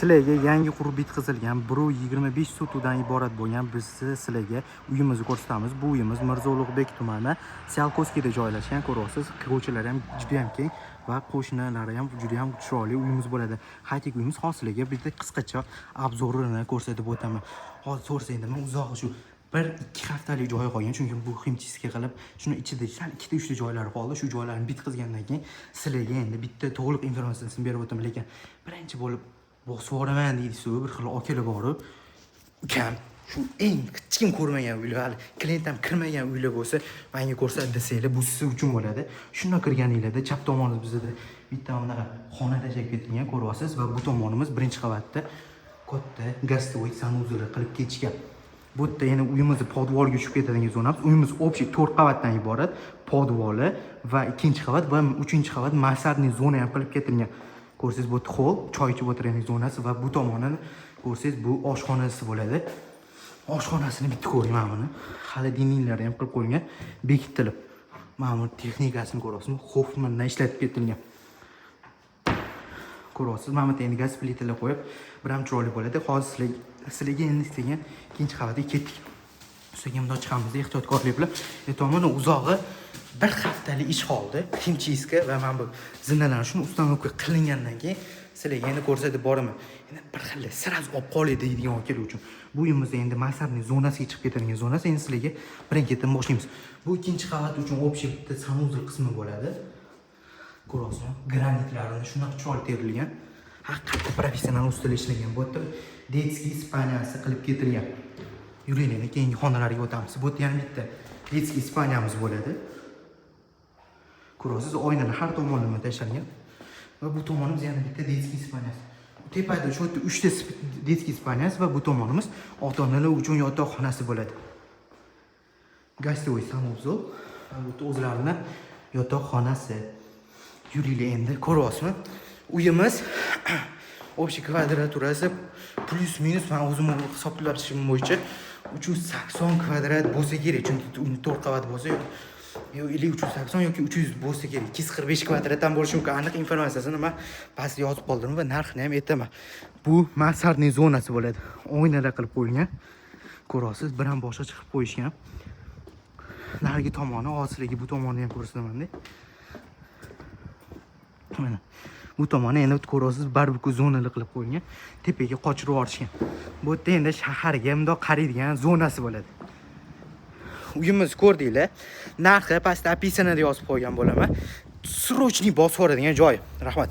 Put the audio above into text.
Sizlarga yangi qurib bitkazilgan 1.25 sotudan iborat bo'lgan biz sizlarga uyimizni ko'rsatamiz. Bu uyimiz Mirzo Ulug'bek tumani Tsiolkovskiyda joylashgan. Ko'rasiz, ko'chalari ham juda ham keng va qo'shnilari ham juda ham chiroyli uyimiz bo'ladi. Haytik uyimiz hozirga bitta qisqacha obzorini ko'rsatib o'taman. Hozir so'rasangizmi, uzoq shu 1-2 haftalik joyi qolgan, chunki bu ximchiska qilib shuni ichida sal 2-3 ta joylari qoldi. Shu joylarni bitkazgandan keyin sizlarga endi bitta to'liq informatsiyasini berib o'taman, lekin birinchi bo'lib bosib yuboraman deysiz, bir xil okalar borib, ukam shu eng kichkin ko'rmagan uylar, hali klient ham kirmagan uylar bo'lsa, menga ko'rsat desanglar, bu siz uchun bo'ladi. Shunda kirganinglarda chap tomonimiz bizda bitta bunaqa xona tashab ketilgan, ko'ryapsiz, va bu tomonimiz birinchi qavatda katta gastovoy sanuzli qilib ketishgan. Bu yerda yana uyimizni podvolga tushib ketadigan zonamiz. Uyimiz общий 4 qavatdan iborat, podvoli va ikkinchi qavat va uchinchi qavat mansardniy zona ham qilib ketilgan. Ko'rsangiz bu hol, choy ichib o'tiradigan zonasi va bu tomonini ko'rsangiz bu oshxonasi bo'ladi. Oshxonasini bitta ko'ring mana buni. Hali dinlari ham qilib qo'yilgan, bekitilib. Mana bu texnikasini ko'ryapsizmi? Hoffmandan ishlatib ketilgan. Ko'ryapsiz, mana bu endi gaz plitalar qo'yib, bir ham chiroyli bo'ladi. Hozir sizlarga endi istagan ikkinchi qavatga ketdik. Ustiga bundoq chiqamiz, ehtiyotkorlik bilan. Tomoni uzog'i bir haftalik ish qoldi. Ximchiska va mana bu zinalarni shuni uстановка qilingandan keyin sizlarga endi ko'rsatib boraman. Endi bir xil sraz olib qoladi deydigan okalar uchun. Bu uyimizda endi mansardniy zonasiga chiqib ketadigan zonasi. Endi sizlarga birin-ketin boshlaymiz. Bu ikkinchi qavat uchun общий bitta sanuzl qismi bo'ladi. Ko'ryapsizmi? Granitlarini shunaqa chiroyli terilgan. Haqiqatda professional ustolar ishlagan. Bu yerda detskiy ispaniyasi qilib ketilgan. Yuringlar, keyingi xonalarga o'tamiz. Bu yerda yana bitta detskiy ispaniyamiz bo'ladi. Ko'ryapsiz, oynalar har tomonlama tashlangan. Va bu tomonimiz yana bitta detskiy ispaniyasi. Tepada shu yerda 3 ta detskiy ispaniyasi va bu tomonimiz ota-onalar uchun yotoqxonasi bo'ladi. Gastovoy sanuzl va bu o'zlarining yotoqxonasi. Yuringlar, endi ko'ryapsizmi? Uyimiz общий kvadraturasi plus minus men o'zim hisoblashim bo'yicha 380 kvadrat bo'lsa kerak, chunki 4 qavat bo'lsa yoki 380 yoki 300 bo'lsa kerak. 245 kvadratdan bo'lishi mumkin. Aniq informatsiyasini men pastga yozib qoldirdim va narxini ham aytaman. Bu mansardniy zonasi bo'ladi. Oynalar qilib qo'yilgan. Ko'ryapsiz, bir ham boshqa chiqib qo'yishgan. Narigi tomoni, hozirgi bu tomonni ham ko'rsataman-da. Mana bu tomoni endi ko'ryapsiz, barbekue zonali qilib qo'yilgan. Tepaga qochirib yuborishgan. Bu yerda endi shaharga bundoq qaraydigan zonasi bo'ladi. Uyimiz ko'rdinglar. Narxi pastda opisaniyada yozib qo'ygan bo'laman. Srochniy bosib yuboradigan joy. Rahmat.